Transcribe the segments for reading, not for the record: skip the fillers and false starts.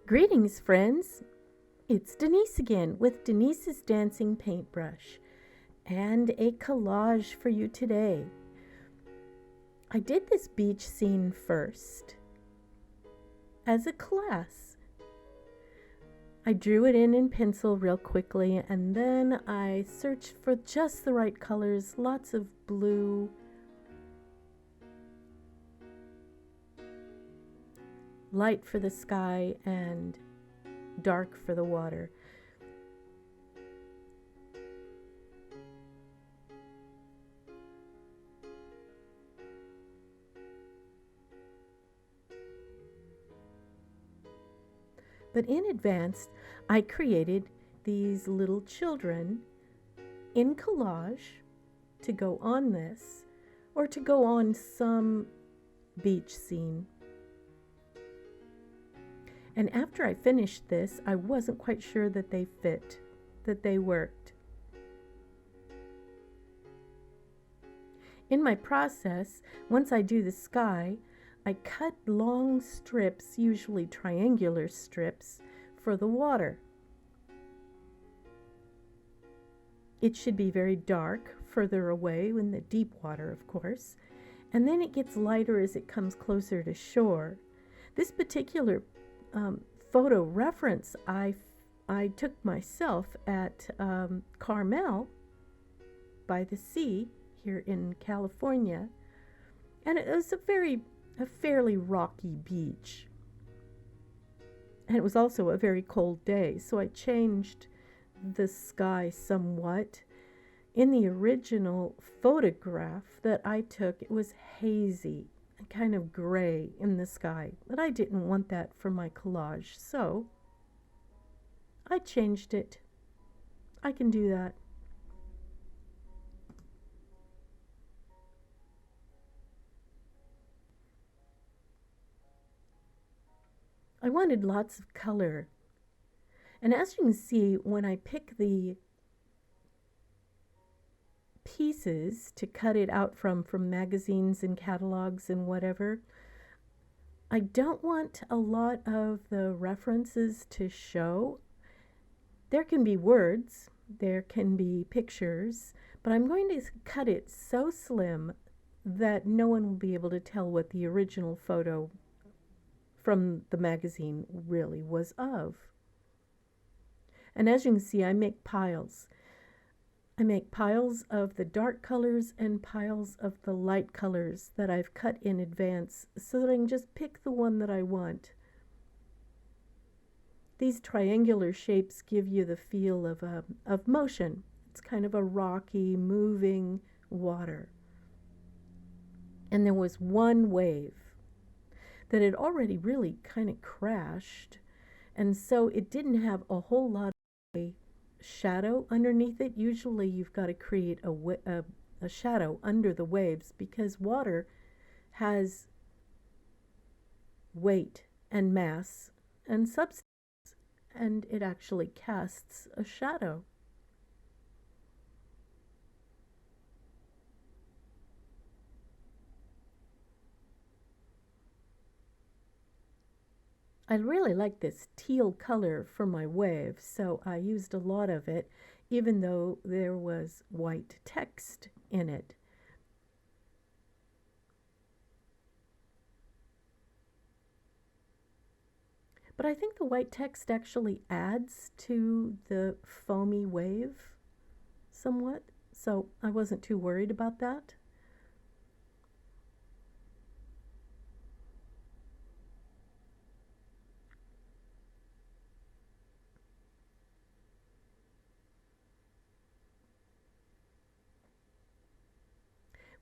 Greetings, friends. It's Denise again with Denise's Dancing Paintbrush and a collage for you today. I did this beach scene first as a class. I drew it in pencil real quickly, and then I searched for just the right colors, lots of blue, light for the sky and dark for the water. But in advance, I created these little children in collage to go on this, or to go on some beach scene. And after I finished this, I wasn't quite sure that they fit, that they worked. In my process, once I do the sky, I cut long strips, usually triangular strips, for the water. It should be very dark further away in the deep water, of course, and then it gets lighter as it comes closer to shore. This particular photo reference I took myself at Carmel by the sea here in California, and it was a fairly rocky beach, and it was also a very cold day, so I changed the sky somewhat. In the original photograph that I took, it was hazy and kind of gray in the sky, but I didn't want that for my collage, so I changed it. I can do that. I wanted lots of color, and as you can see, when I pick the pieces to cut it out from magazines and catalogs and whatever, I don't want a lot of the references to show. There can be words, there can be pictures, but I'm going to cut it so slim that no one will be able to tell what the original photo from the magazine really was of. And as you can see, I make piles. I make piles of the dark colors and piles of the light colors that I've cut in advance so that I can just pick the one that I want. These triangular shapes give you the feel of motion. It's kind of a rocky, moving water. And there was one wave that had already really kind of crashed, and so it didn't have a whole lot of shadow underneath it. Usually you've got to create a shadow under the waves because water has weight and mass and substance, and it actually casts a shadow. I really like this teal color for my wave, so I used a lot of it, even though there was white text in it. But I think the white text actually adds to the foamy wave somewhat, so I wasn't too worried about that.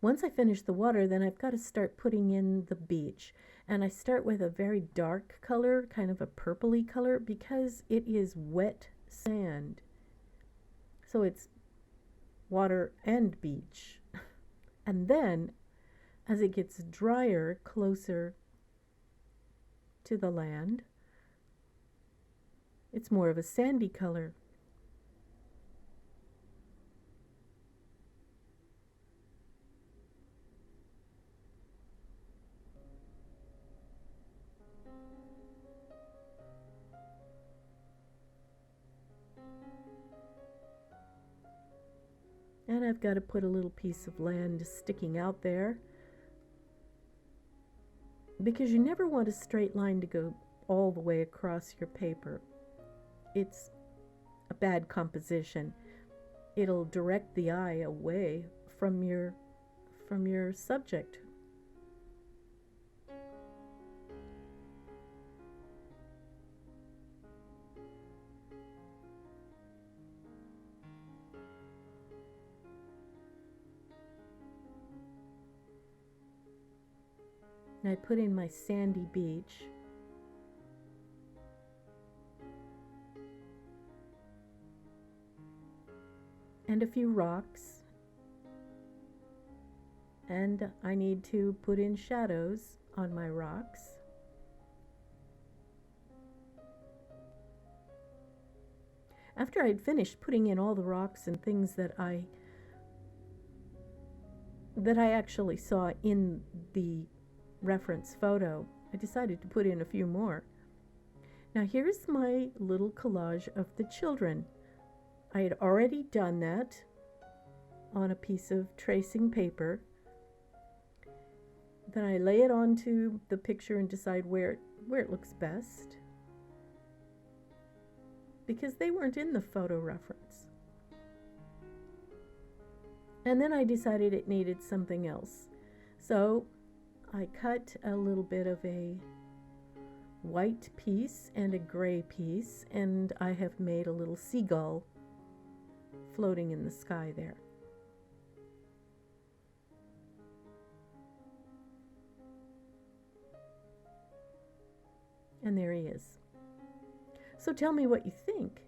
Once I finish the water, then I've got to start putting in the beach. And I start with a very dark color, kind of a purpley color, because it is wet sand. So it's water and beach. And then, as it gets drier, closer to the land, it's more of a sandy color. And I've got to put a little piece of land sticking out there, because you never want a straight line to go all the way across your paper. It's a bad composition. It'll direct the eye away from your subject. And I put in my sandy beach. And a few rocks. And I need to put in shadows on my rocks. After I'd finished putting in all the rocks and things that I actually saw in the reference photo, I decided to put in a few more. Now here's my little collage of the children. I had already done that on a piece of tracing paper. Then I lay it onto the picture and decide where it looks best, because they weren't in the photo reference. And then I decided it needed something else. So I cut a little bit of a white piece and a gray piece, and I have made a little seagull floating in the sky there. And there he is. So tell me what you think.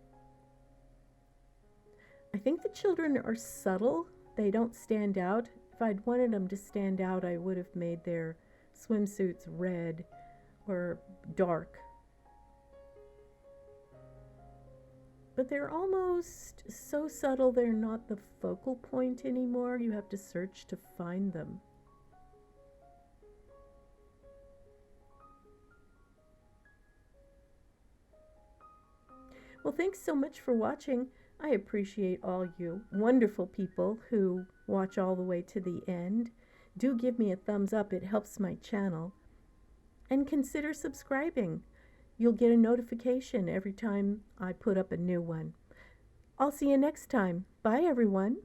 I think the children are subtle. They don't stand out. If I'd wanted them to stand out, I would have made their swimsuits red or dark. But they're almost so subtle they're not the focal point anymore. You have to search to find them. Well, thanks so much for watching. I appreciate all you wonderful people who watch all the way to the end. Do give me a thumbs up. It helps my channel. And consider subscribing. You'll get a notification every time I put up a new one. I'll see you next time. Bye, everyone.